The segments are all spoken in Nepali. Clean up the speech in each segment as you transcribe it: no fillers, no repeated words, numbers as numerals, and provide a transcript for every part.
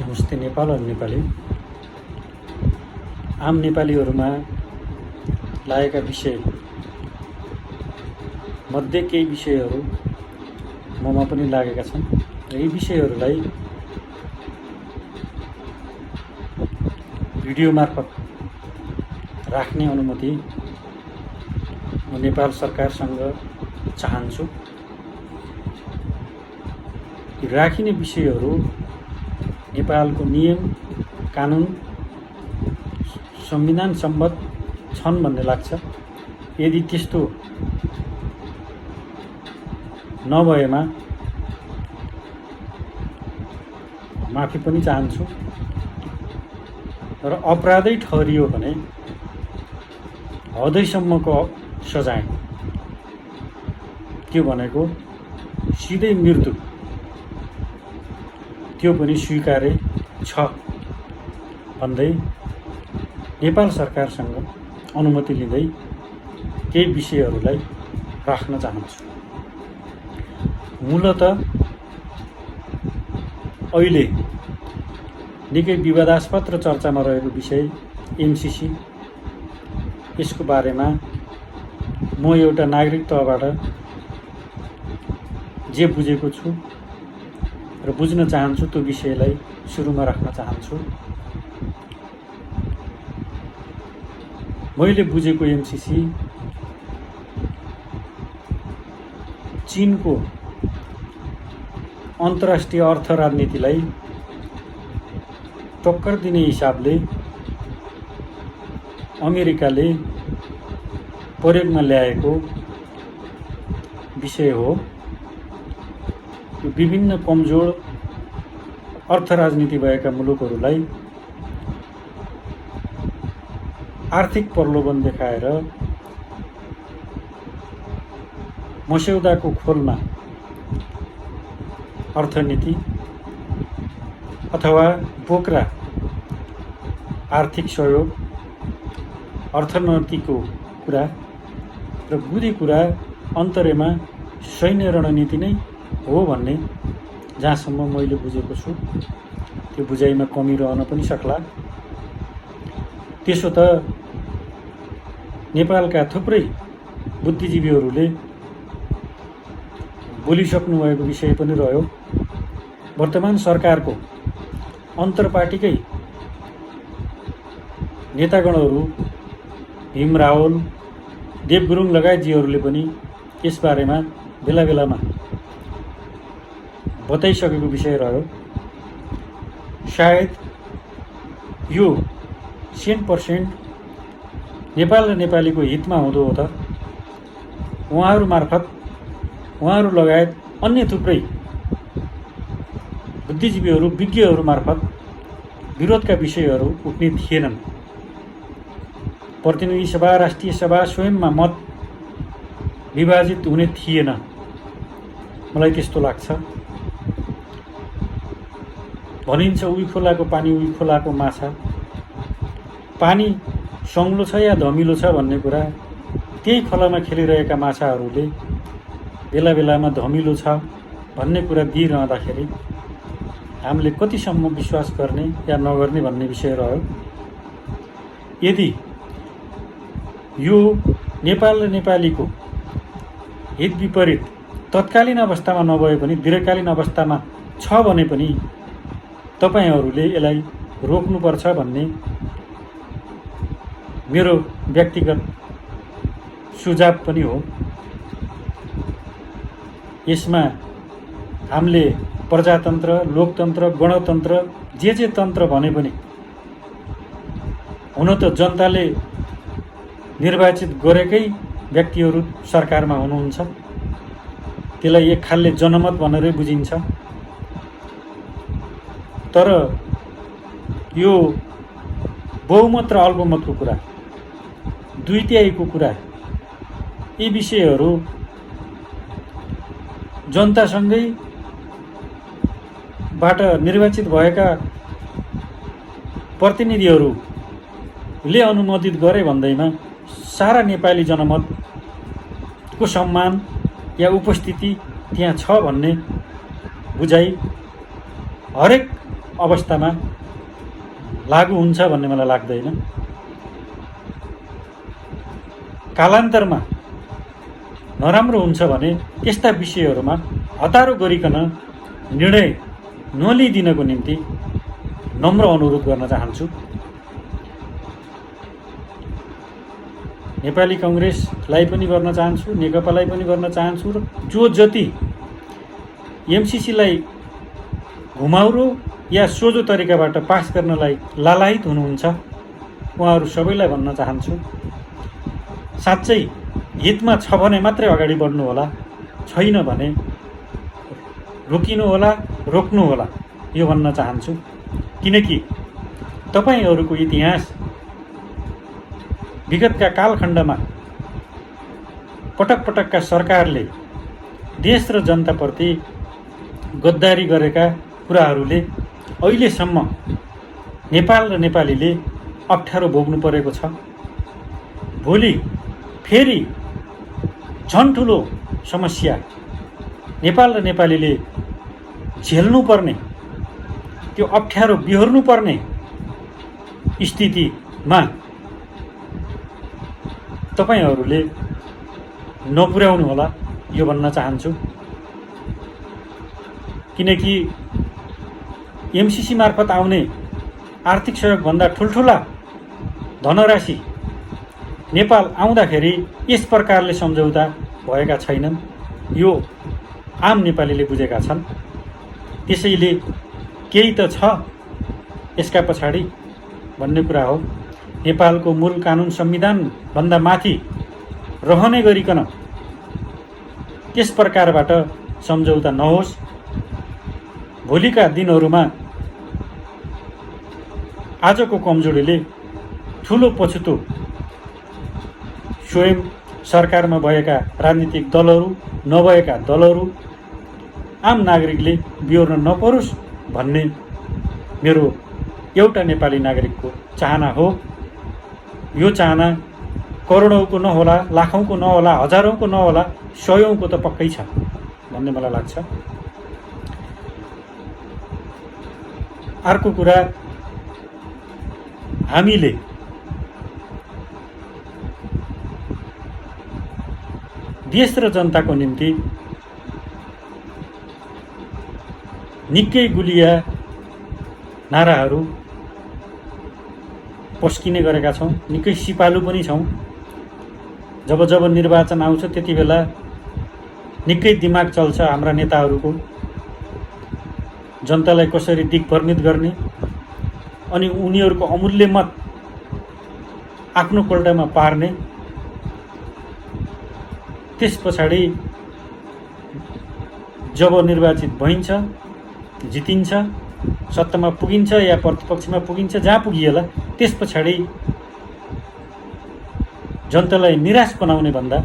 नमस्ते नेपाल अनि नेपाली। आम नेपालीहरूमा लागेका विषय मध्ये केही विषयहरू ममा पनि लागेका छन् र यी विषयहरूलाई भिडियो मार्फत राख्ने अनुमति म नेपाल सरकारसँग चाहन्छु। राखिने विषयहरू नेपालको नियम कानुन संविधान सम्बद्ध छन् भन्ने लाग्छ। यदि त्यस्तो नभएमा माफी पनि चाहन्छु र अपराधै ठहरियो भने हदैसम्मको सजाय, त्यो भनेको सिधै मृत्यु, त्यो पनि स्वीकार्य छ भन्दै नेपाल सरकारसँग अनुमति लिँदै केही विषयहरूलाई राख्न चाहन्छु। मूलतः अहिले निकै विवादास्पद र चर्चामा रहेको विषय एमसीसी, यसको बारेमा म एउटा नागरिक तहबाट जे बुझेको छु र बुझ्न चाहन्छु त्यो विषयलाई सुरुमा राख्न चाहन्छु। मैले बुझेको एमसीसी चीनको अन्तर्राष्ट्रिय अर्थ राजनीतिलाई टक्कर दिने हिसाबले अमेरिकाले प्रयोगमा ल्याएको विषय हो। विभिन्न कमजोर अर्थ राजनीति भएका मुलुकहरूलाई आर्थिक प्रलोभन देखाएर मस्यौदाको खोलमा अर्थनीति अथवा बोक्रा आर्थिक सहयोग, अर्थनीतिको कुरा र बुझी कुरा अन्तर्यमा सैन्य रणनीति नै हो भन्ने जहाँसम्म मैले बुझेको छु। त्यो बुझाइमा कमी रहन पनि सक्ला। त्यसो त नेपालका थुप्रै बुद्धिजीवीहरूले बोलिसक्नु भएको विषय पनि रह्यो। वर्तमान सरकारको अन्तर्पार्टीकै नेतागणहरू भीम रावल, देव गुरुङ लगायतजीहरूले पनि यसबारेमा बेला बेलामा बताइसकेको विषय रह्यो। सायद यो 100% नेपाल र नेपालीको हितमा हुँदो हो त उहाँहरू मार्फत, उहाँहरू लगायत अन्य थुप्रै बुद्धिजीवीहरू, विज्ञहरू मार्फत विरोधका विषयहरू उठ्ने थिएनन्। प्रतिनिधि सभा, राष्ट्रिय सभा स्वयंमा मत विभाजित हुने थिएन, मलाई त्यस्तो लाग्छ। भनिन्छ उही खोलाको पानी उही खोलाको माछा, पानी सङ्लो छ या धमिलो छ भन्ने कुरा त्यही खोलामा खेलिरहेका माछाहरूले बेला बेलामा धमिलो छ भन्ने कुरा दिइरहँदाखेरि हामीले कतिसम्म विश्वास गर्ने या नगर्ने भन्ने विषय रह्यो। यदि यो नेपाल र नेपालीको हित विपरीत तत्कालीन अवस्थामा नभए पनि दीर्घकालीन अवस्थामा छ भने पनि तपाईहरूले यसलाई रोक्नुपर्छ भन्ने मेरो व्यक्तिगत सुझाव पनि हो। यसमा हामीले प्रजातन्त्र, लोकतन्त्र, गणतन्त्र जे तन्त्र भने पनि हुन त जनताले निर्वाचित गरेकै व्यक्तिहरू सरकारमा हुनुहुन्छ। त्यसलाई एक खालले जनमत भनेरै बुझिन्छ। तर यो बहुमत र अल्पमतको कुरा, 2/3को कुरा, यी विषयहरू जनतासँगै बाट निर्वाचित भएका प्रतिनिधिहरूले अनुमोदित गरे भन्दैमा सारा नेपाली जनमतको सम्मान या उपस्थिति त्यहाँ छ भन्ने बुझाइ हरेक अवस्थामा लागू हुन्छ भन्ने मलाई लाग्दैन। कालान्तरमा नराम्रो हुन्छ भने त्यस्ता विषयहरूमा हतारो गरिकन निर्णय नलिदिनको निम्ति नम्र अनुरोध गर्न चाहन्छु। नेपाली कांग्रेसलाई पनि गर्न चाहन्छु, नेकपालाई पनि गर्न चाहन्छु र जो जति एमसीसीलाई घुमाउरो या सोझो तरिकाबाट पास गर्नलाई लालायित हुनुहुन्छ उहाँहरू सबैलाई भन्न चाहन्छु, साँच्चै हितमा छ भने मात्रै अगाडि बढ्नु होला, छैन भने रोकिनु होला, रोक्नु होला, यो भन्न चाहन्छु। किनकि तपाईहरूको इतिहास विगतका कालखण्डमा पटक पटकका सरकारले देश र जनताप्रति गद्दारी गरेका कुराहरूले अहिलेसम्म नेपाल र नेपालीले अप्ठ्यारो भोग्नु परेको छ। भोलि फेरि झन् ठुलो समस्या नेपाल र नेपालीले झेल्नुपर्ने, त्यो अप्ठ्यारो बिहोर्नुपर्ने स्थितिमा तपाईहरूले नपुर्याउनु होला, यो भन्न चाहन्छु। किनकि एमसीसी मार्फत आउने आर्थिक सहयोगभन्दा ठुल्ठुला धनराशि नेपाल आउँदाखेरि यस प्रकारले सम्झौता भएका छैनन्, यो आम नेपालीले बुझेका छन्। त्यसैले केही त छ यसका पछाडि भन्ने कुरा हो। नेपालको मूल कानुन संविधानभन्दा माथि रहने गरिकन त्यस प्रकारबाट सम्झौता नहोस्। भोलिका दिनहरूमा आजको कमजोरीले ठुलो पछुतो स्वयं सरकारमा भएका राजनीतिक दलहरू, नभएका दलहरू, आम नागरिकले बिहोर्न नपरोस् भन्ने मेरो एउटा नेपाली नागरिकको चाहना हो। यो चाहना करोडौँको नहोला, लाखौँको नहोला, हजारौँको नहोला, सयौँको त पक्कै छ भन्ने मलाई लाग्छ। अर्को कुरा, हामीले देश र जनताको निम्ति निकै गुलिया नाराहरू पस्किने गरेका छौँ, निकै सिपालु पनि छौँ। जब जब निर्वाचन आउँछ त्यति बेला निकै दिमाग चल्छ हाम्रा नेताहरूको, जनतालाई कसरी दिग्भ्रमित गर्ने अनि उनीहरूको अमूल्य मत आफ्नो कोल्टामा पार्ने। त्यस पछाडि जब निर्वाचित भइन्छ, जितिन्छ, सत्तामा पुगिन्छ या प्रतिपक्षमा पुगिन्छ, जहाँ पुगिएला, त्यस पछाडि जनतालाई निराश बनाउने भन्दा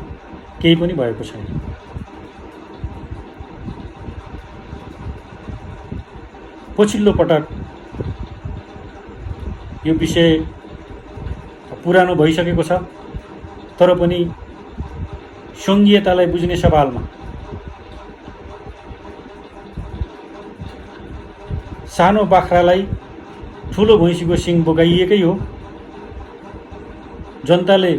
केही पनि भएको छैन। पछिल्लो पटक यो विषय पुरानो भइसकेको छ, तर पनि सङ्घीयतालाई बुझ्ने सवालमा सानो बाख्रालाई ठुलो भैँसीको सिङ बोकाइएकै हो। जनताले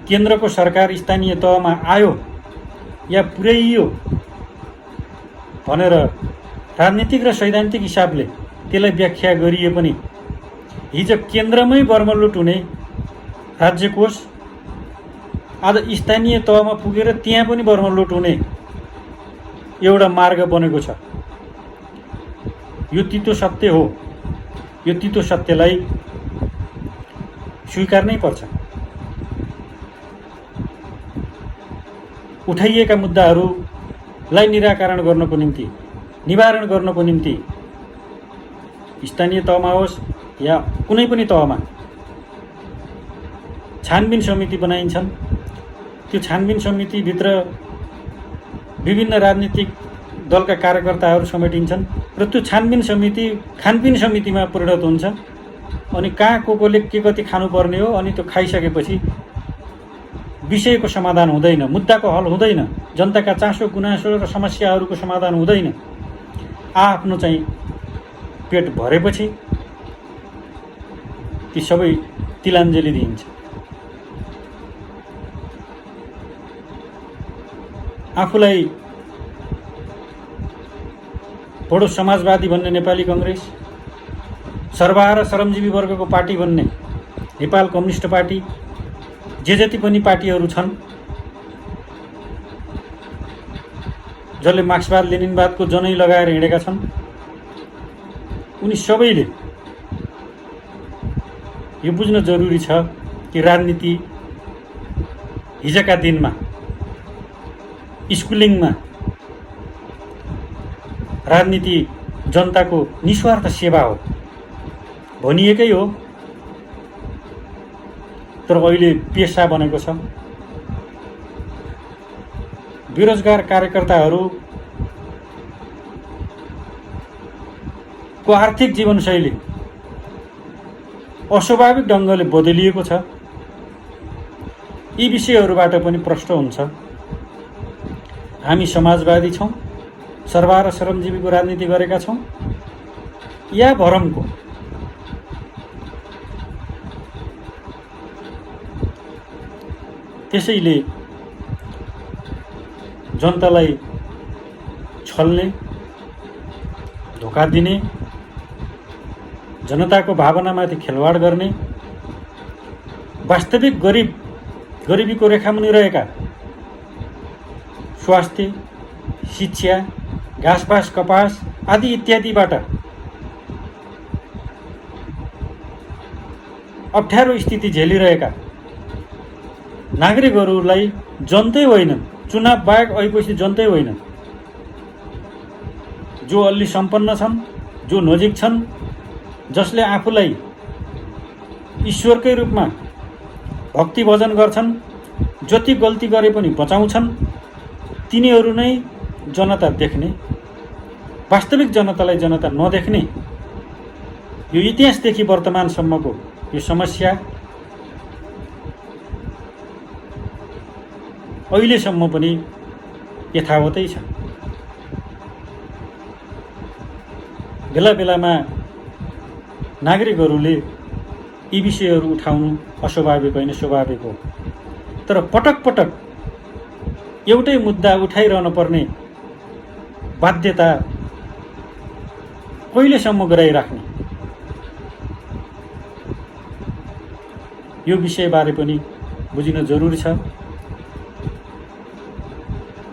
केन्द्रको सरकार स्थानीय तहमा आयो या पुर्याइयो भनेर राजनीतिक र सैद्धान्तिक हिसाबले त्यसलाई व्याख्या गरिए पनि हिजो केन्द्रमै बर्मलुट हुने राज्य कोष आज स्थानीय तहमा पुगेर त्यहाँ पनि बर्मलुट हुने एउटा मार्ग बनेको छ। यो तितो सत्य हो। यो तितो सत्यलाई स्वीकार्नै पर्छ। उठाइएका मुद्दाहरूलाई निराकरण गर्नको निम्ति, निवारण गर्नको निम्ति स्थानीय तहमा होस् या कुनै पनि तहमा छानबिन समिति बनाइन्छन्। त्यो छानबिन समितिभित्र विभिन्न राजनीतिक दलका कार्यकर्ताहरू समेटिन्छन् र त्यो छानबिन समिति खानपिन समितिमा परिणत हुन्छ। अनि कहाँ कोले के कति खानुपर्ने हो, अनि त्यो खाइसकेपछि विषयको समाधान हुँदैन, मुद्दाको हल हुँदैन, जनताका चासो गुनासो र समस्याहरूको समाधान हुँदैन। आफ्नो चाहिँ पेट भरेपछि ती सबै तिलाञ्जली दिइन्छ। आफूलाई बडो समाजवादी भन्ने नेपाली कङ्ग्रेस, सर्वहारा श्रमजीवी वर्गको पार्टी भन्ने नेपाल कम्युनिस्ट पार्टी, जे जति पनि पार्टीहरू छन् जसले मार्क्सवाद लेनिनवादको जनै लगाएर हिँडेका छन्, उनी सबैले यो बुझ्न जरुरी छ कि राजनीति हिजोका दिनमा स्कुलिङमा राजनीति जनताको निस्वार्थ सेवा हो भनिएकै हो, तर अहिले पेसा बनेको छ। बेरोजगार कार्यकर्ताहरूको आर्थिक जीवनशैली अस्वाभाविक ढङ्गले बदलिएको छ। यी विषयहरूबाट पनि प्रश्न हुन्छ, हामी समाजवादी छौँ, सर्वहारा श्रमजीवीको राजनीति गरेका छौँ, या भरमको? त्यसैले जनतालाई छल्ने, धोका दिने, जनताको भावनामाथि खेलवाड गर्ने, वास्तविक गरिबीको रेखामुनि रहेका स्वास्थ्य, शिक्षा, घाँसपास, कपास आदि इत्यादिबाट अप्ठ्यारो स्थिति झेलिरहेका नागरिकहरूलाई जनतै होइनन्, चुनाव बाहेक ऐपछि जनतै होइनन्, जो अलि सम्पन्न छन्, जो नजिक छन्, जसले आफूलाई ईश्वरकै रूपमा भक्ति भजन गर्छन्, जति गल्ती गरे पनि बचाउँछन्, तिनीहरू नै जनता देख्ने, वास्तविक जनतालाई जनता नदेख्ने यो इतिहासदेखि वर्तमानसम्मको यो समस्या अहिलेसम्म पनि यथावतै छ। बेला बेलामा नागरिकहरूले यी विषयहरू उठाउनु अस्वाभाविक होइन, स्वाभाविक हो, तर पटक पटक एउटै मुद्दा उठाइरहन पर्ने बाध्यता कहिलेसम्म गराइराख्ने, यो विषयबारे पनि बुझिन जरुरी छ।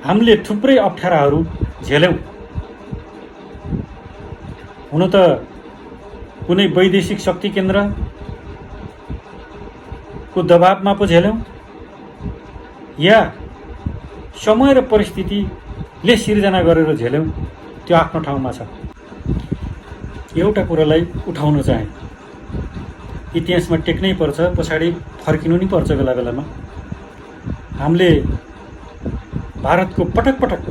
हामीले थुप्रै अप्ठ्याराहरू झेल्यौँ। हुन त कुनै वैदेशिक शक्ति केन्द्रको दबावमा पो झेल्यौँ, या समय र परिस्थितिले सिर्जना गरेर झेल्यौँ, त्यो आफ्नो ठाउँमा छ। एउटा कुरालाई उठाउन चाहे, इतिहासमा टेक्नै पर्छ, पछाडि फर्किनु नि पर्छ। बेला बेलामा हामीले भारतको पटक पटक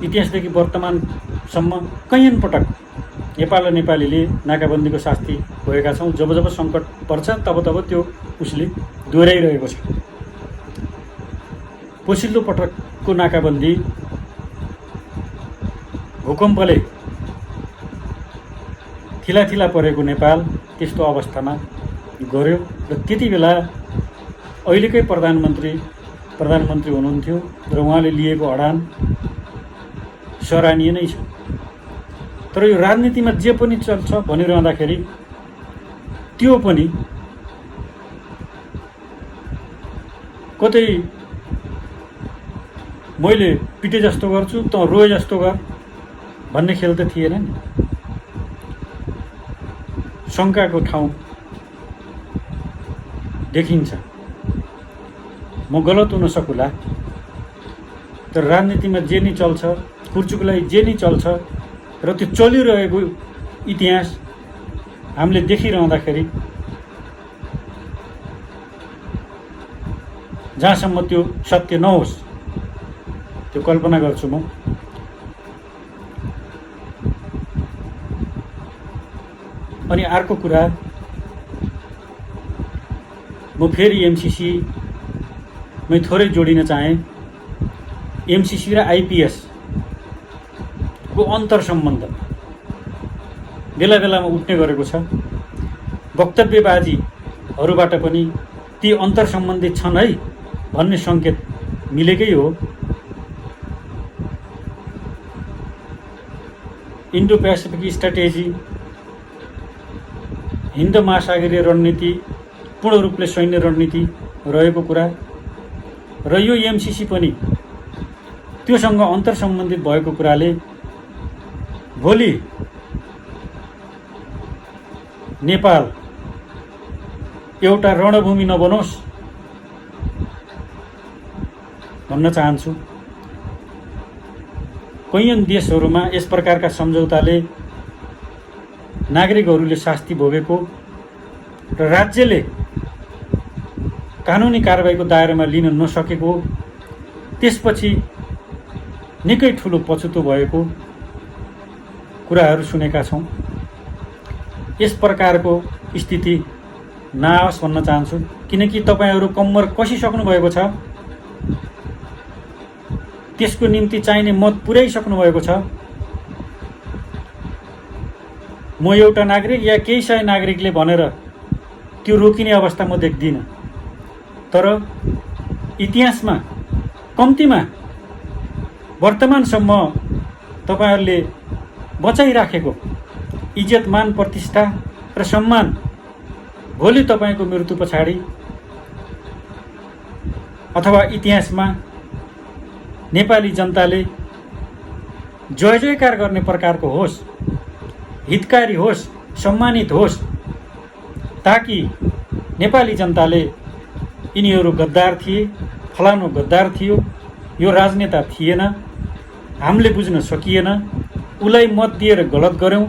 इतिहासदेखि वर्तमानसम्म कैयन पटक नेपाल र नेपालीले नाकाबन्दीको शास्ति भएका छौँ। जब जब सङ्कट पर्छ तब तब त्यो उसले दोहोऱ्याइरहेको छ। पछिल्लो पटकको नाकाबन्दी भूकम्पले थिलाथिला परेको नेपाल त्यस्तो अवस्थामा गर्यो र त्यति बेला अहिलेकै प्रधानमन्त्री हुनुहुन्थ्यो र उहाँले लिएको अडान सराहनीय नै छ। तर यो राजनीतिमा जे पनि चल्छ भनिरहँदाखेरि त्यो पनि कतै मैले पिटे जस्तो गर्छु त रोए जस्तो गर भन्ने खेल त थिएन नि। शङ्काको ठाउँ देखिन्छ। म गलत हुन सकुला, तर राजनीतिमा जे नि चल्छ, कुर्चुको लागि जे नि चल्छ र त्यो चलिरहेको इतिहास हामीले देखिरहँदाखेरि जहाँसम्म त्यो सत्य नहोस् त्यो कल्पना गर्छु म। अनि अर्को कुरा, म फेरि एमसीसी मै थोरै जोडिन चाहे। एमसीसी र आइपीएस को अन्तर सम्बन्ध बेला बेलामा उठ्ने गरेको छ। वक्तव्यबाजीहरूबाट पनि ती अन्तर सम्बन्धित छन् है भन्ने सङ्केत मिलेकै हो। इन्डो पेसिफिक स्ट्राटेजी, हिन्द महासागरीय रणनीति पूर्ण रूपले सैन्य रणनीति रहेको कुरा र यो एमसिसी पनि त्योसँग अन्तर सम्बन्धित भएको कुराले भोलि नेपाल एउटा रणभूमि नबनोस् भन्न चाहन्छु। कैयौं देशहरूमा यस प्रकारका सम्झौताले नागरिकहरूले शास्ति भोगेको र राज्यले कानुनी कारबाहीको दायरामा लिन नसकेको, त्यसपछि निकै ठुलो पछुतो भएको कुराहरू सुनेका छौँ। यस प्रकारको स्थिति नआओस् भन्न चाहन्छु, किनकि तपाईहरू कम्मर कसिसक्नु भएको छ, त्यसको निम्ति चाहिने मत पुर्याइसक्नु भएको छ। म एउटा नागरिक या केही सय नागरिकले भनेर त्यो रोकिने अवस्था म देख्दिनँ। तर इतिहासमा कम्तीमा वर्तमानसम्म तपाईहरूले बचाइराखेको इज्जत, मान, प्रतिष्ठा र सम्मान भोलि तपाईको मृत्यु पछाडि अथवा इतिहासमा नेपाली जनताले जय जयकार गर्ने प्रकारको होस्, हितकारी होस्, सम्मानित होस्, ताकि नेपाली जनताले यिनीहरू गद्दार थिए, फलानु गद्दार थियो, यो राजनेता थिएन, हामीले बुझ्न सकिएन, उसलाई मत दिएर गलत गऱ्यौँ,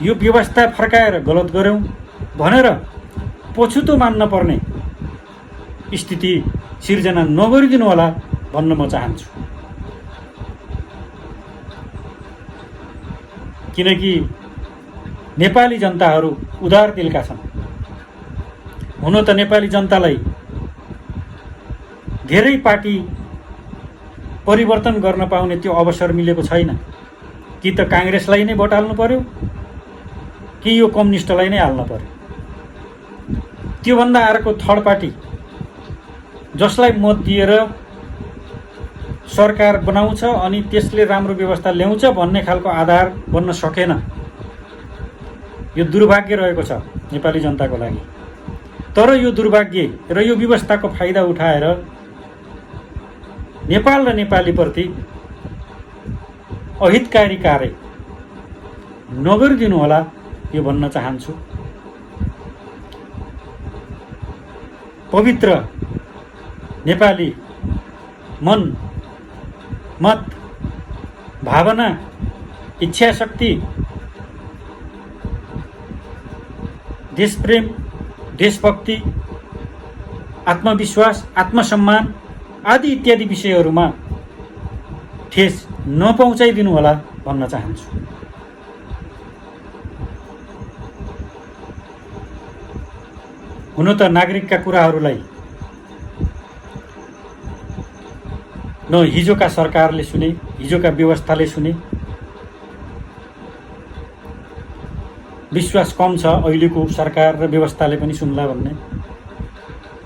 यो व्यवस्था फर्काएर गलत गऱ्यौँ भनेर पछुतो मान्न पर्ने स्थिति सिर्जना नगरिदिनु होला भन्न म चाहन्छु। किनकि नेपाली जनताहरू उदार दिलका छन्। हुन त नेपाली जनतालाई धेरै पार्टी परिवर्तन गर्न पाउने त्यो अवसर मिलेको छैन। कि त काङ्ग्रेसलाई नै भोट हाल्नु पर्यो, कि यो कम्युनिस्टलाई नै हाल्न पर्यो। त्योभन्दा अर्को थर्ड पार्टी जसलाई मत दिएर सरकार बनाउँछ अनि त्यसले राम्रो व्यवस्था ल्याउँछ भन्ने खालको आधार बन्न सकेन। यो दुर्भाग्य रहेको छ नेपाली जनताको लागि। तर यो दुर्भाग्य र यो व्यवस्थाको फाइदा उठाएर नेपाल र नेपालीप्रति अहितकारी कार्य नगरिदिनु होला यो भन्न चाहन्छु। पवित्र नेपाली मन, मत, भावना, इच्छा शक्ति, देशप्रेम, देशभक्ति, आत्मविश्वास, आत्मसम्मान आदि इत्यादि विषयहरूमा ठेस नपहुँचाइदिनु होला भन्न चाहन्छु। हुन त नागरिकका कुराहरूलाई न हिजोका सरकारले सुने, हिजोका व्यवस्थाले सुने। विश्वास कम छ अहिलेको सरकार र व्यवस्थाले पनि सुन्ला भन्ने।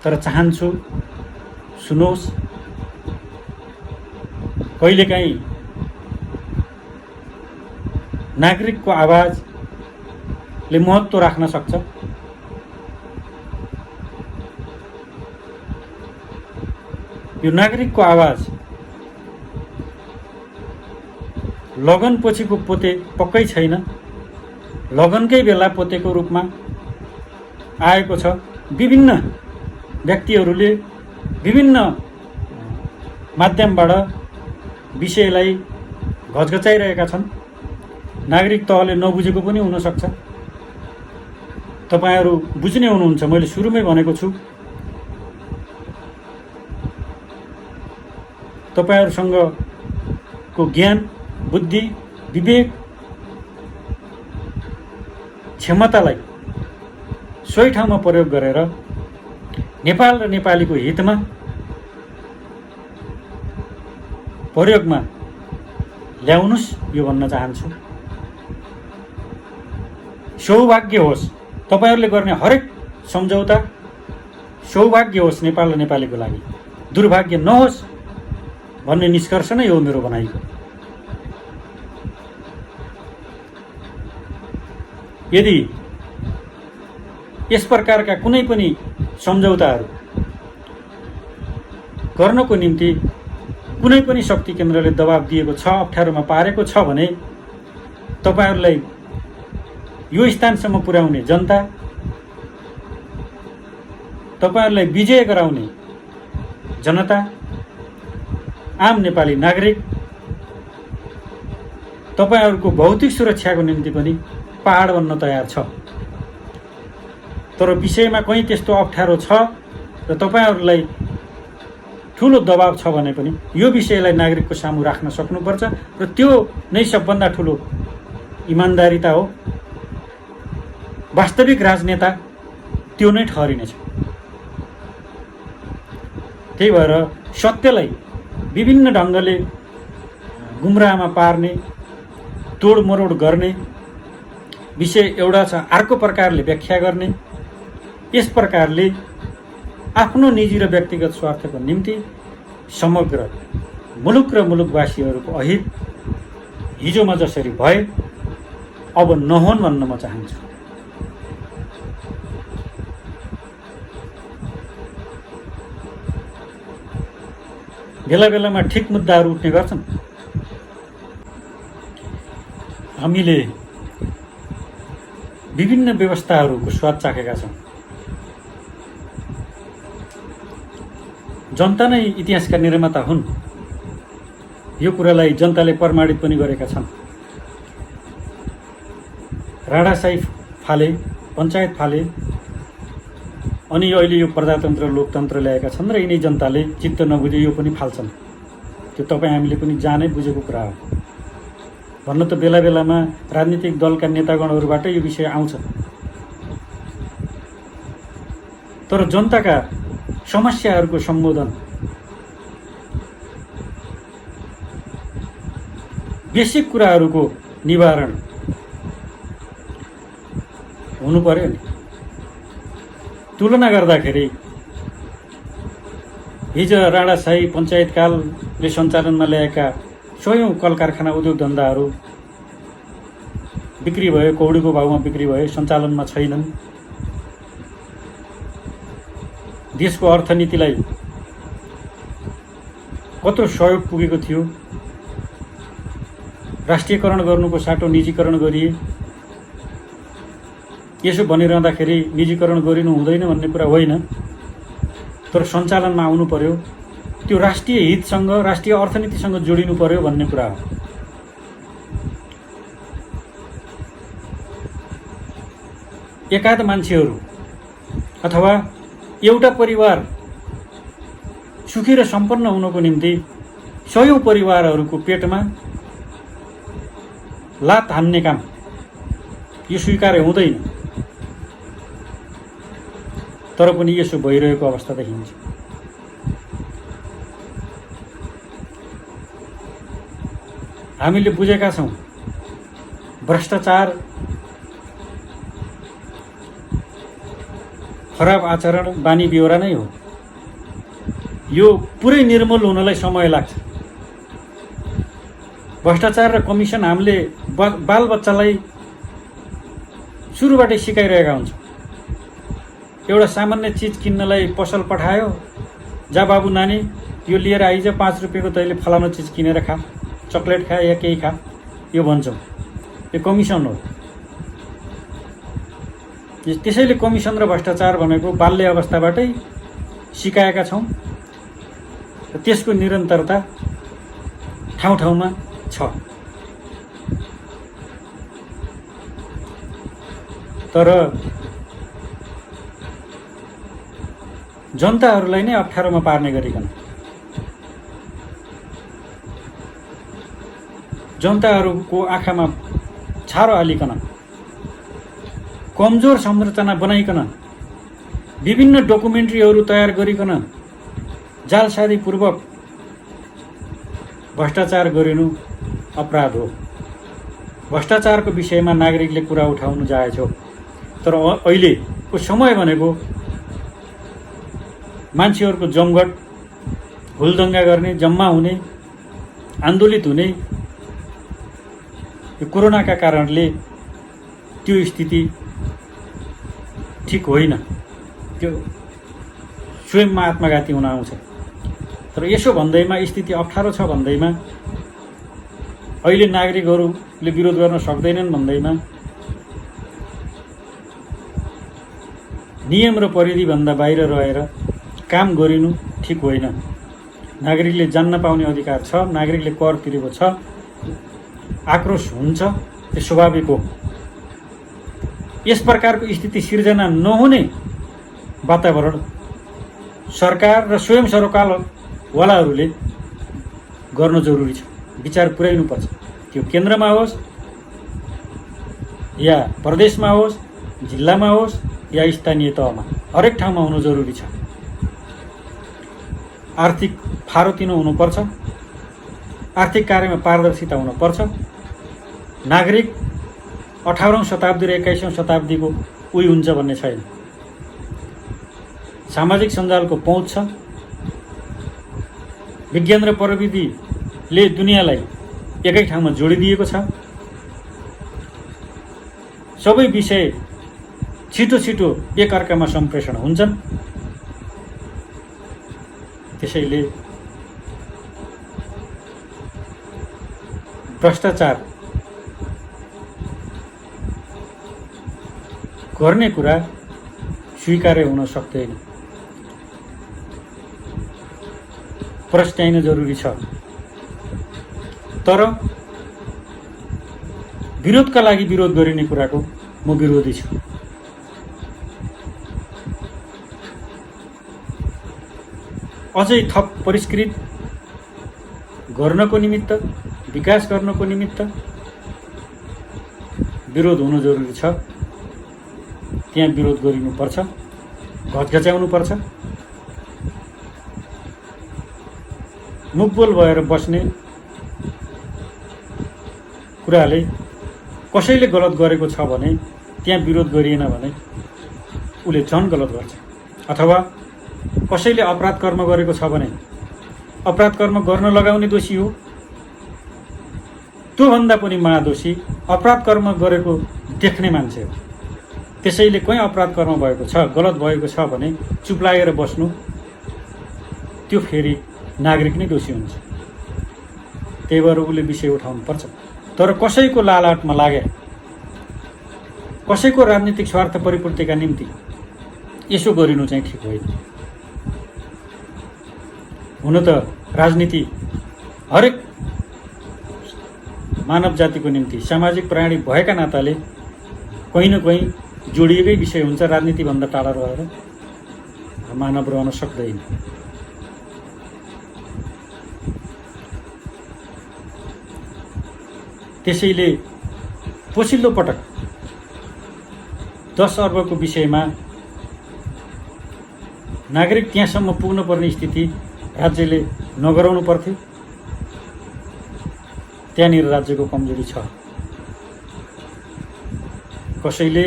तर चाहन्छु सुनोस्। कहिलेकाहीँ नागरिकको आवाजले महत्त्व राख्न सक्छ। यो नागरिकको आवाज लगनपछिको पोते पक्कै छैन, लगनकै बेला पोतेको रूपमा आएको छ। विभिन्न व्यक्तिहरूले विभिन्न माध्यमबाट विषयलाई घचघचाइरहेका छन्। नागरिक तहले नबुझेको पनि हुनसक्छ। तपाईहरू बुझ्ने हुनुहुन्छ। मैले सुरुमै भनेको छु, तपाईहरूसँगको ज्ञान, बुद्धि, विवेक, क्षमतालाई सोही ठाउँमा प्रयोग गरेर नेपाल र नेपालीको हितमा प्रयोगमा ल्याउनुस् यो भन्न चाहन्छु। सौभाग्य होस् तपाईहरुले गर्ने हरेक सम्झौता सौभाग्य होस् नेपाल र नेपालीको लागि, दुर्भाग्य नहोस् भन्ने निष्कर्ष नै हो मेरो भनाइको। यदि यस प्रकारका कुनै पनि सम्झौताहरू गर्नको निम्ति कुनै पनि शक्ति केन्द्रले दबाब दिएको छ, अप्ठ्यारोमा पारेको छ भने तपाईहरुलाई यो स्थानसम्म पुर्याउने जनता, तपाईहरुलाई विजय गराउने जनता, आम नेपाली नागरिक तपाईहरुको भौतिक सुरक्षाको निम्ति पनि पहाड बन्न तयार छ। तर विषयमा कहीँ त्यस्तो अप्ठ्यारो छ र तपाईहरुलाई ठूलो दबाब छ भने पनि यो विषयलाई नागरिकको सामु राख्न सक्नुपर्छ र त्यो नै सबभन्दा ठूलो इमानदारीता हो। वास्तविक राजनेता त्यो नै ठहरिनेछ। त्यही भएर सत्यलाई विभिन्न ढङ्गले गुमराहमा पार्ने, तोडमरोड गर्ने विषय एउटा छ, अर्को प्रकारले व्याख्या गर्ने, यस प्रकारले आफ्नो निजी र व्यक्तिगत स्वार्थको निम्ति समग्र मुलुक र मुलुकवासीहरूको अहित हिजोमा जसरी भए अब नहोन् भन्न म चाहन्छु। बेला बेलामा ठिक मुद्दाहरू उठ्ने गर्छन्। हामीले विभिन्न व्यवस्थाहरूको स्वाद चाखेका छौँ। जनता नै इतिहासका निर्माता हुन्, यो कुरालाई जनताले प्रमाणित पनि गरेका छन्। राणाशाही फाले, पञ्चायत फाले, अनि अहिले यो प्रजातन्त्र लोकतन्त्र ल्याएका छन् र यिनै जनताले चित्त नबुझे यो पनि फाल्छन्। त्यो तपाईँ हामीले पनि जानै बुझेको कुरा हो। भन्न त बेला बेलामा राजनीतिक दलका नेतागणहरूबाट यो विषय आउँछ, तर जनताका समस्याहरूको सम्बोधन, बेसिक कुराहरूको निवारण हुनु पर्यो नि। तुलना गर्दाखेरि हिजो राणाशाही पञ्चायतकालले सञ्चालनमा ल्याएका सयौं कल कारखाना उद्योग धन्दाहरू बिक्री भयो, कौडीको भावमा बिक्री भयो, सञ्चालनमा छैनन्। देशको अर्थनीतिलाई कत्रो सहयोग पुगेको थियो, राष्ट्रियकरण गर्नुको साटो निजीकरण गरिए। यसो भनिरहँदाखेरि निजीकरण गरिनु हुँदैन भन्ने कुरा होइन, तर सञ्चालनमा आउनु पर्यो, त्यो राष्ट्रिय हितसँग, राष्ट्रिय अर्थनीतिसँग जोडिनु पर्यो भन्ने कुरा हो। एकाध मान्छेहरू अथवा एउटा परिवार सुखी र सम्पन्न हुनको निम्ति सयौं परिवारहरूको पेटमा लात हान्ने काम यो स्वीकार्य हुँदैन। तर पनि यसो भइरहेको अवस्था देखिन्छ। हामीले बुझेका छौँ भ्रष्टाचार, खराब आचरण, बानी बेहोरा नै हो। यो पुरै निर्मूल हुनलाई समय लाग्छ। भ्रष्टाचार र कमिसन हामीले बालबच्चालाई सुरुबाटै सिकाइरहेका हुन्छौँ। एउटा सामान्य चिज किन्नलाई पसल पठायो, जा बाबु नानी यो लिएर आइज, 5 रुपियाँको तैँले फलानु चिज किनेर खा, चक्लेट खा या केही खा, यो भन्छौँ। यो कमिसन हो। त्यसैले कमिसन र भ्रष्टाचार भनेको बाल्य अवस्थाबाटै सिकाएका छौँ। त्यसको निरन्तरता ठाउँ ठाउँमा छ। तर जनताहरूलाई नै अप्ठ्यारोमा पार्ने गरिकन, जनताहरूको आँखामा छारो हालिकन, कमजोर संरचना बनाइकन, विभिन्न डकुमेन्ट्रीहरू तयार गरिकन जालसाजीपूर्वक भ्रष्टाचार गरिनु अपराध हो। भ्रष्टाचारको विषयमा नागरिकले कुरा उठाउनु जायज हो। तर अहिलेको समय भनेको मान्छेहरूको जमघट, हुलदङ्गा गर्ने, जम्मा हुने, आन्दोलित हुने, यो कोरोनाका कारणले त्यो स्थिति ठिक होइन। त्यो स्वयंमा आत्मघाती हुन आउँछ। तर यसो भन्दैमा स्थिति अप्ठ्यारो छ भन्दैमा, अहिले नागरिकहरूले विरोध गर्न सक्दैनन् भन्दैमा नियम र परिधिभन्दा बाहिर रहेर काम गरिनु ठिक होइन। नागरिकले जान्न पाउने अधिकार छ, नागरिकले कर तिरेको छ, आक्रोश हुन्छ, त्यो स्वाभाविक हो। यस प्रकारको स्थिति सिर्जना नहुने वातावरण सरकार र स्वयं सरकारवालाहरूले गर्न जरुरी छ, विचार पुर्याइनुपर्छ। त्यो केन्द्रमा होस् या प्रदेशमा होस्, जिल्लामा होस् या स्थानीय तहमा, हरेक ठाउँमा हुनु जरुरी छ। आर्थिक फारोतिनो हुनुपर्छ, आर्थिक कार्यमा पारदर्शिता हुनुपर्छ। नागरिक 18औं शताब्दी र 21औं शताब्दीको उही हुन्छ भन्ने छैन। सामाजिक सञ्जालको पहुँच छ। विज्ञान र प्रविधिले दुनियाँलाई एकै ठाउँमा जोडिदिएको छ। सबै विषय छिटो छिटो एकअर्कामा सम्प्रेषण हुन्छन्। त्यसैले भ्रष्टाचार गर्ने कुरा स्वीकार्य हुन सक्दैन, प्रस्ट्याइन जरुरी छ। तर विरोधका लागि विरोध गरिने कुराको म विरोधी छु। अझै थप परिष्कृत गर्नको निमित्त, विकास गर्नको निमित्त विरोध हुनु जरुरी छ। त्यहाँ विरोध गरिनुपर्छ, घचघच्याउनुपर्छ। मुखबोल भएर बस्ने कुराले कसैले गलत गरेको छ भने त्यहाँ विरोध गरिएन भने उसले झन् गलत गर्छ। अथवा कसैले अपराध कर्म गरेको छ भने अपराध कर्म गर्न लगाउने दोषी हो। त्योभन्दा पनि महादोषी अपराध कर्म गरेको देख्ने मान्छे हो। त्यसैले कहीँ अपराध कर्म भएको छ, गलत भएको छ भने चुप लागेर बस्नु, त्यो फेरि नागरिक नै दोषी हुन्छ। त्यही भएर उसले विषय उठाउनु पर्छ। तर कसैको लालाटमा लागेर, कसैको राजनीतिक स्वार्थ परिपूर्तिका निम्ति यसो गरिनु चाहिँ ठिक होइन। हुन त राजनीति हरेक मानव जातिको निम्ति सामाजिक प्राणी भएका नाताले कहीँ न कहीँ जोडिएकै विषय हुन्छ। राजनीतिभन्दा टाढा रहेर मानव रहन सक्दैन। त्यसैले पछिल्लो पटक 10 अर्बको विषयमा नागरिक त्यहाँसम्म पुग्न पर्ने स्थिति राज्यले नगराउनु पर्थ्यो। त्यहाँनिर राज्यको कमजोरी छ। कसैले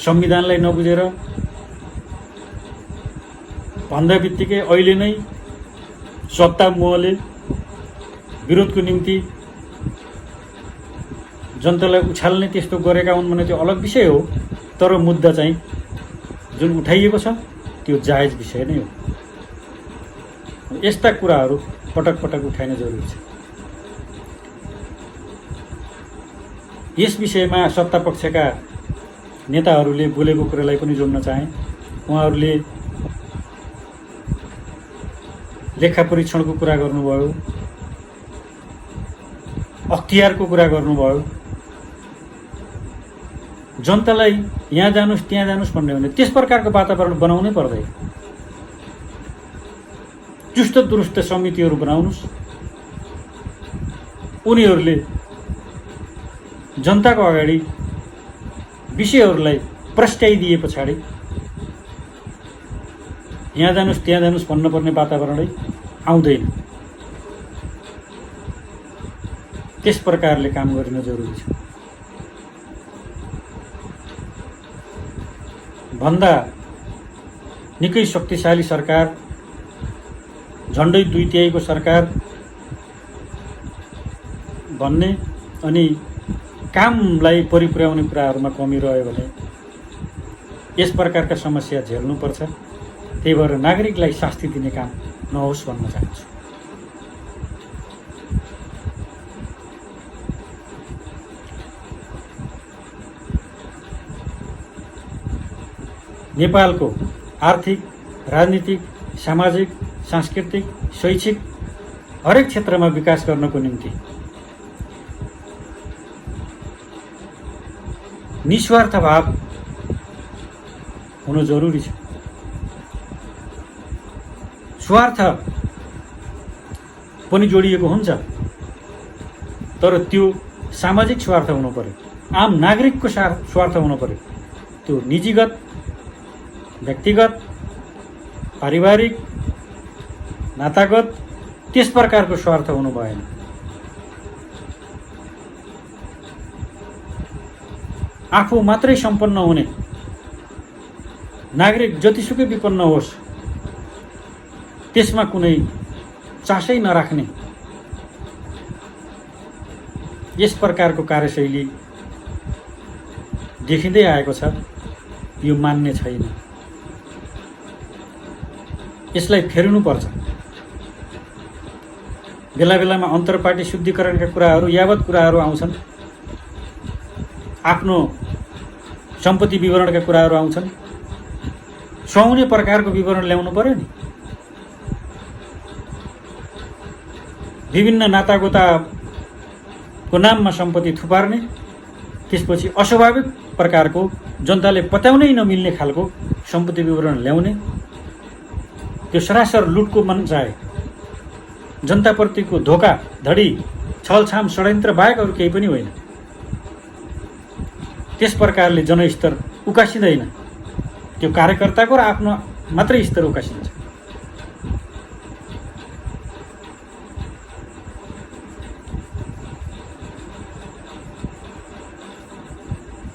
संविधानलाई नबुझेर भन्दा बित्तिकै अहिले नै सत्ता मोहले विरोधको निम्ति जनतालाई उछाल्ने त्यस्तो गरेका हुन् भने त्यो अलग विषय हो। तर मुद्दा चाहिँ जुन उठाइएको छ त्यो जायज विषय नै हो। यस्ता कुराहरू पटक पटक उठाइन जरुरी छ। यस विषयमा सत्तापक्षका नेताहरूले बोलेको कुरालाई पनि जोड्न चाहे। उहाँहरूले लेखा परीक्षणको कुरा गर्नुभयो, अख्तियारको कुरा गर्नुभयो। जनतालाई यहाँ जानुस् त्यहाँ जानुस् भन्ने भने त्यस प्रकारको वातावरण बनाउनै पर्दैन। चुस्त दुरुस्त समितिहरू बनाउनुस्। उनीहरूले जनताको अगाडि विषयहरूलाई प्रस्ट्याइदिए पछाडि यहाँ जानुस् त्यहाँ जानुस् भन्नुपर्ने वातावरणै आउँदैन। त्यस प्रकारले काम गरिन जरुरी छ। भन्दा निकै शक्तिशाली सरकार, झन्डै 2/3 को सरकार भन्ने अनि कामलाई परिपुर्याउने कुराहरूमा कमी रह्यो भने यस प्रकारका समस्या झेल्नुपर्छ। त्यही भएर नागरिकलाई शास्ति दिने काम नहोस् भन्न चाहन्छु। नेपालको आर्थिक, राजनीतिक, सामाजिक, सांस्कृतिक, शैक्षिक हरेक क्षेत्रमा विकास गर्नको निम्ति निस्वार्थ भाव हुनु जरुरी छ। स्वार्थ पनि जोडिएको हुन्छ, तर त्यो सामाजिक स्वार्थ हुनु पर्यो, आम नागरिकको स्वार्थ हुनु पर्यो। त्यो निजीगत, व्यक्तिगत, पारिवारिक, नातागत त्यस प्रकारको स्वार्थ हुनु भएन। आफू मात्रै सम्पन्न हुने, नागरिक जतिसुकै विपन्न होस् त्यसमा कुनै चासै नराख्ने यस प्रकारको कार्यशैली देखिँदै आएको छ। यो मान्ने छैन, यसलाई फेर्नुपर्छ। बेला बेलामा अन्तर्पार्टी शुद्धिकरणका कुराहरू, यावत कुराहरू आउँछन्, आफ्नो सम्पत्ति विवरणका कुराहरू आउँछन्, सुहाउने प्रकारको विवरण ल्याउनु पर्यो नि। विभिन्न नातागोताको नाममा सम्पत्ति थुपार्ने, त्यसपछि अस्वाभाविक प्रकारको जनताले पत्याउनै नमिल्ने खालको सम्पत्ति विवरण ल्याउने, त्यो सरासर लुटको मनचाहे जनताप्रतिको धोका धडी, छलछाम, षड्यन्त्र बाहेक अरू केही पनि होइन। त्यस प्रकारले जनस्तर उकासिँदैन, त्यो कार्यकर्ताको र आफ्नो मात्रै स्तर उकासिन्छ।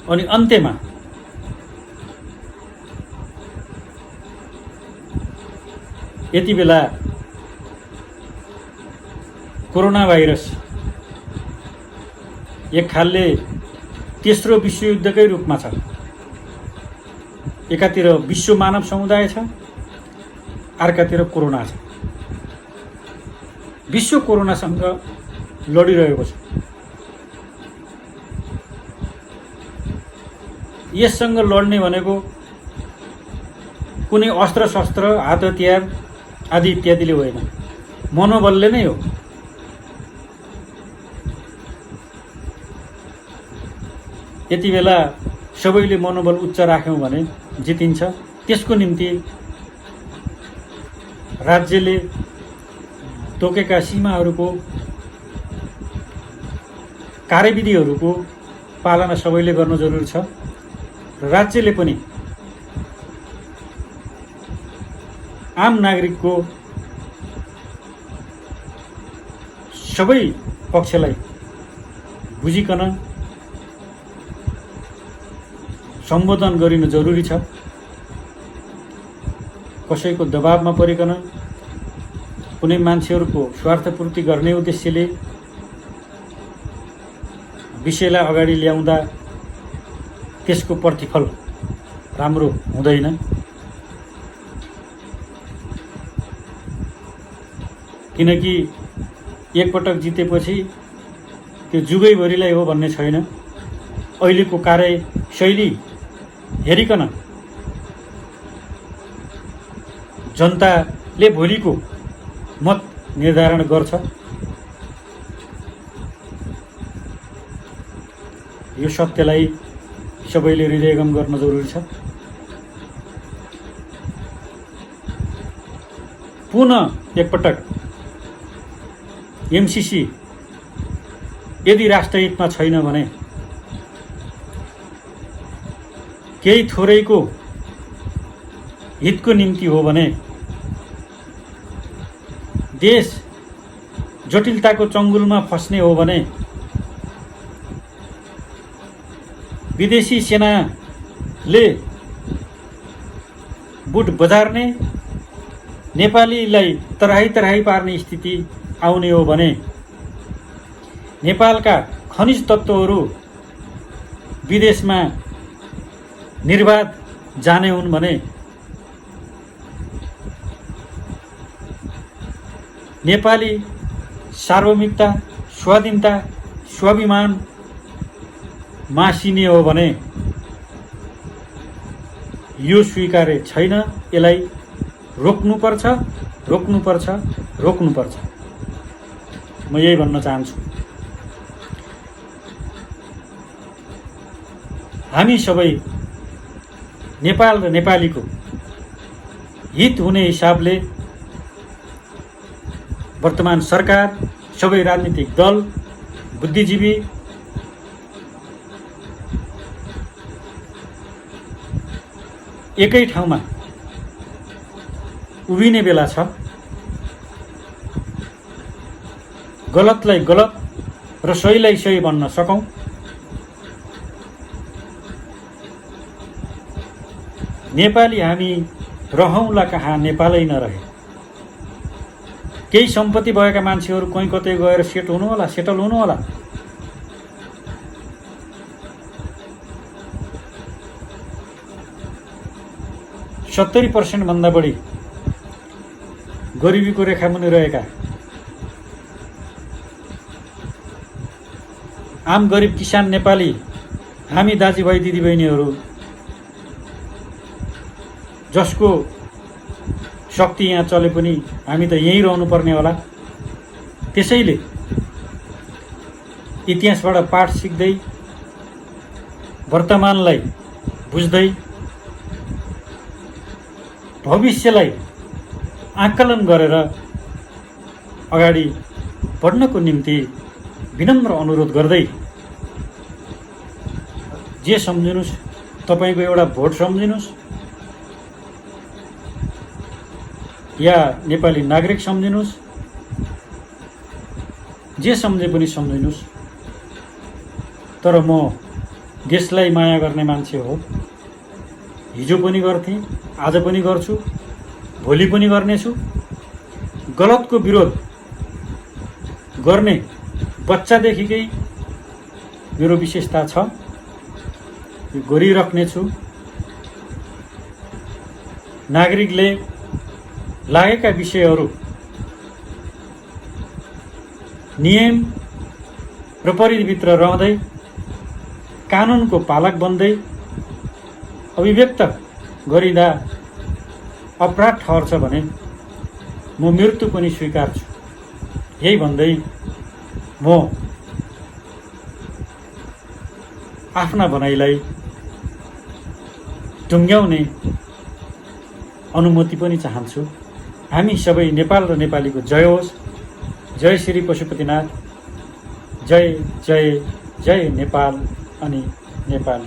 अनि अन्त्यमा यति बेला कोरोना भाइरस एक खालले तेस्रो विश्वयुद्धकै रूपमा छ। एकातिर विश्व मानव समुदाय छ, अर्कातिर कोरोना छ। विश्व कोरोनासँग लडिरहेको छ। यससँग लड्ने भनेको कुनै अस्त्र शस्त्र, हात हतियार आदि इत्यादिले होइन, मनोबलले नै हो। यति बेला सबैले मनोबल उच्च राख्यौँ भने जितिन्छ। त्यसको निम्ति राज्यले तोकेका सीमाहरूको, कार्यविधिहरूको पालना सबैले गर्न जरुरी छ। र राज्यले पनि आम नागरिकको सबै पक्षलाई बुझिकन सम्बोधन गरिनु जरुरी छ। कसैको दबावमा परिकन, कुनै मान्छेहरूको स्वार्थपूर्ति गर्ने उद्देश्यले विषयलाई अगाडि ल्याउँदा त्यसको प्रतिफल राम्रो हुँदैन। किनकि एकपटक जितेपछि त्यो जुगैभरिलाई हो भन्ने छैन। अहिलेको कार्यशैली हेरिकन जनताले भोलिको मत निर्धारण गर्छ। यो सत्यलाई सबैले हृदयगम गर्न जरुरी छ। पुनः एकपटक एमसीसी यदि राष्ट्रहितमा छैन भने, केही थोरैको हितको निम्ति हो भने, देश जटिलताको चङ्गुलमा फस्ने हो भने विदेशी सेनाले बुट बजार्ने, नेपालीलाई तराई तराई पार्ने स्थिति आउने हो भने, नेपालका खनिज तत्त्वहरू विदेशमा निर्बाध जाने हुन् भने नेपाली सार्वभौमिकता, स्वाधीनता, स्वाभिमान मासिने हो भने यो स्वीकार्य छैन। यसलाई रोक्नुपर्छ, रोक्नुपर्छ, रोक्नुपर्छ। म यही भन्न चाहन्छु। हामी सबै नेपाल र नेपालीको हित हुने हिसाबले वर्तमान सरकार, सबै राजनीतिक दल, बुद्धिजीवी एकै ठाउँमा उभिने बेला छ। गलतलाई गलत र सहीलाई सही भन्न सकौँ। नेपाली हामी रहौँला कहाँ नेपालै नरहे। केही सम्पत्ति भएका मान्छेहरू कहीँ कतै गएर सेटल हुनु होला। %70 भन्दा बढी गरिबीको रेखामुनि रहेका आम गरिब किसान नेपाली हामी दाजुभाइ दिदीबहिनीहरू, जसको शक्ति यहाँ चले पनि हामी त यहीँ रहनुपर्ने होला। त्यसैले इतिहासबाट पाठ सिक्दै, वर्तमानलाई बुझ्दै, भविष्यलाई आकलन गरेर अगाडि बढ्नको निम्ति विनम्र अनुरोध गर्दै, जे सम्झिनुस् तपाईको एउटा भोट सम्झिनुस् या नेपाली नागरिक सम्झिनुस्, जे सम्झे पनि सम्झिनुस्, तर म देशलाई माया गर्ने मान्छे हो। हिजो पनि गर्थेँ, आज पनि गर्छु, भोलि पनि गर्नेछु। गलतको विरोध गर्ने बच्चादेखिकै मेरो विशेषता छ, यो गरिराख्नेछु। नागरिकले लागेका विषयहरू नियम र परिधिभित्र रहँदै कानुनको पालक बन्दै अभिव्यक्त गरिँदा अपराध ठहर्छ भने म मृत्यु पनि स्वीकार्छु। यही भन्दै म आफ्ना भनाइलाई टुङ्ग्याउने अनुमति पनि चाहन्छु। हामी सबै नेपाल र नेपालीको जय होस्। जय श्री पशुपतिनाथ। जय जय जय नेपाल अनि नेपाल।